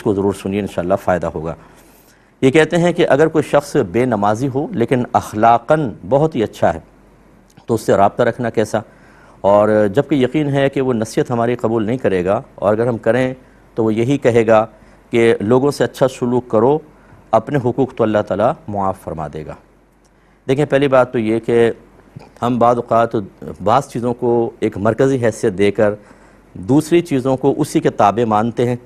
کو ضرور سنیے، انشاءاللہ فائدہ ہوگا۔ یہ کہتے ہیں کہ اگر کوئی شخص بے نمازی ہو لیکن اخلاقاً بہت ہی اچھا ہے تو اس سے رابطہ رکھنا کیسا، اور جبکہ یقین ہے کہ وہ نصیحت ہماری قبول نہیں کرے گا، اور اگر ہم کریں تو وہ یہی کہے گا کہ لوگوں سے اچھا سلوک کرو، اپنے حقوق تو اللہ تعالیٰ معاف فرما دے گا۔ دیکھیں پہلی بات تو یہ کہ ہم بعض اوقات بعض چیزوں کو ایک مرکزی حیثیت دے کر دوسری چیزوں کو اسی کے تابع مانتے ہیں،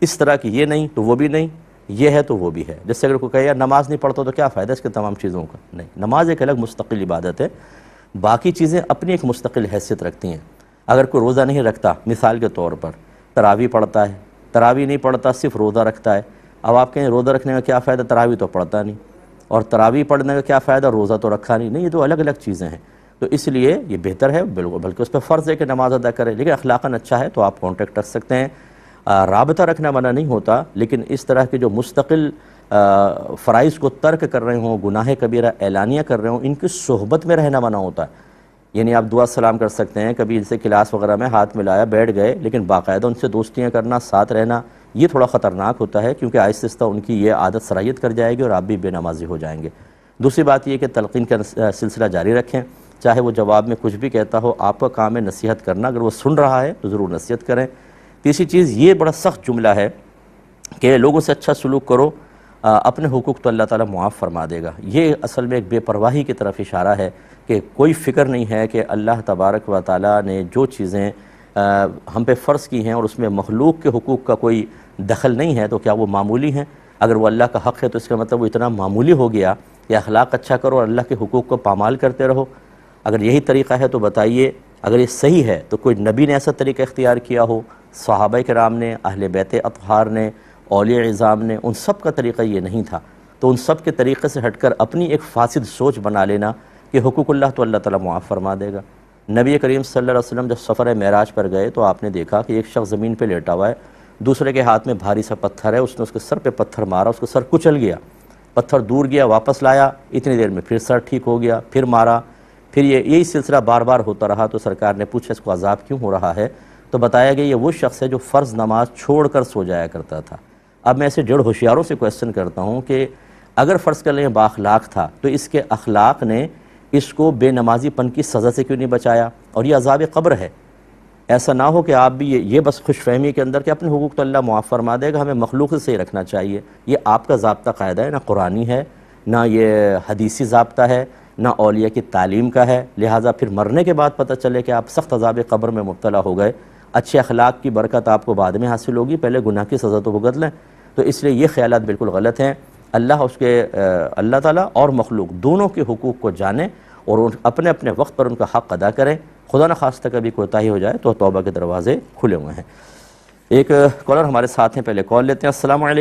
اس طرح کی یہ نہیں تو وہ بھی نہیں، یہ ہے تو وہ بھی ہے۔ جیسے اگر کوئی کہے یار نماز نہیں پڑھتا تو کیا فائدہ اس کے تمام چیزوں کا؟ نہیں، نماز ایک الگ مستقل عبادت ہے، باقی چیزیں اپنی ایک مستقل حیثیت رکھتی ہیں۔ اگر کوئی روزہ نہیں رکھتا، مثال کے طور پر تراویح پڑھتا ہے، تراویح نہیں پڑھتا صرف روزہ رکھتا ہے، اب آپ کہیں روزہ رکھنے کا کیا فائدہ، تراویح تو پڑھتا نہیں، اور تراویح پڑھنے کا کیا فائدہ، روزہ تو رکھا نہیں، یہ دو الگ الگ چیزیں ہیں۔ تو اس لیے یہ بہتر ہے بلکہ اس پہ فرض ہے کہ نماز ادا کرے، لیکن اخلاقاً اچھا ہے تو آپ کانٹیکٹ رکھ سکتے ہیں، رابطہ رکھنا منع نہیں ہوتا، لیکن اس طرح کے جو مستقل فرائض کو ترک کر رہے ہوں، گناہ کبیرہ اعلانیہ کر رہے ہوں، ان کی صحبت میں رہنا منع ہوتا ہے۔ یعنی آپ دعا سلام کر سکتے ہیں، کبھی جیسے کلاس وغیرہ میں ہاتھ ملایا بیٹھ گئے، لیکن باقاعدہ ان سے دوستیاں کرنا، ساتھ رہنا، یہ تھوڑا خطرناک ہوتا ہے، کیونکہ آہستہ آہستہ ان کی یہ عادت سرایت کر جائے گی اور آپ بھی بے نمازی ہو جائیں گے۔ دوسری بات یہ کہ تلقین کا سلسلہ جاری رکھیں، چاہے وہ جواب میں کچھ بھی کہتا ہو، آپ کا کام ہے نصیحت کرنا، اگر وہ سن رہا ہے تو ضرور نصیحت کریں۔ تیسری چیز، یہ بڑا سخت جملہ ہے کہ لوگوں سے اچھا سلوک کرو، اپنے حقوق تو اللہ تعالیٰ معاف فرما دے گا۔ یہ اصل میں ایک بے پرواہی کی طرف اشارہ ہے کہ کوئی فکر نہیں ہے کہ اللہ تبارک و تعالیٰ نے جو چیزیں ہم پہ فرض کی ہیں اور اس میں مخلوق کے حقوق کا کوئی دخل نہیں ہے تو کیا وہ معمولی ہیں؟ اگر وہ اللہ کا حق ہے تو اس کا مطلب وہ اتنا معمولی ہو گیا کہ اخلاق اچھا کرو اور اللہ کے حقوق کو پامال کرتے رہو۔ اگر یہی طریقہ ہے تو بتائیے، اگر یہ صحیح ہے تو کوئی نبی نے ایسا طریقہ اختیار کیا ہو، صحابہ کرام نے، اہل بیت اطہار نے، اولیاء عظام نے، ان سب کا طریقہ یہ نہیں تھا، تو ان سب کے طریقے سے ہٹ کر اپنی ایک فاسد سوچ بنا لینا کہ حقوق اللہ تو اللہ تعالیٰ معاف فرما دے گا۔ نبی کریم صلی اللہ علیہ وسلم جب سفر معراج پر گئے تو آپ نے دیکھا کہ ایک شخص زمین پہ لیٹا ہوا ہے، دوسرے کے ہاتھ میں بھاری سا پتھر ہے، اس نے اس کے سر پہ پتھر مارا، اس کا سر کچل گیا، پتھر دور گیا، واپس لایا، اتنی دیر میں پھر سر ٹھیک ہو گیا، پھر مارا، پھر یہی سلسلہ بار بار ہوتا رہا۔ تو سرکار نے پوچھا اس کو عذاب کیوں ہو رہا ہے؟ تو بتایا کہ یہ وہ شخص ہے جو فرض نماز چھوڑ کر سو جایا کرتا تھا۔ اب میں ایسے ڈیڑھ ہوشیاروں سے کویسچن کرتا ہوں کہ اگر فرض کر لیں بااخلاق تھا تو اس کے اخلاق نے اس کو بے نمازی پن کی سزا سے کیوں نہیں بچایا؟ اور یہ عذاب قبر ہے۔ ایسا نہ ہو کہ آپ بھی یہ بس خوش فہمی کے اندر کہ اپنے حقوق تو اللہ معاف فرما دے گا، ہمیں مخلوق سے ہی رکھنا چاہیے، یہ آپ کا ضابطہ قاعدہ ہے، نہ قرآنی ہے، نہ یہ حدیثی ضابطہ ہے، نہ اولیاء کی تعلیم کا ہے، لہٰذا پھر مرنے کے بعد پتہ چلے کہ آپ سخت عذاب قبر میں مبتلا ہو گئے، اچھے اخلاق کی برکت آپ کو بعد میں حاصل ہوگی، پہلے گناہ کی سزا تو بھگت لیں۔ تو اس لیے یہ خیالات بالکل غلط ہیں۔ اللہ تعالیٰ اور مخلوق دونوں کے حقوق کو جانیں اور اپنے اپنے وقت پر ان کا حق ادا کریں، خدا نہ خواستہ کبھی کوتاہی ہو جائے تو توبہ کے دروازے کھلے ہوئے ہیں۔ ایک کالر ہمارے ساتھ ہیں، پہلے کال لیتے ہیں۔ السلام علیکم۔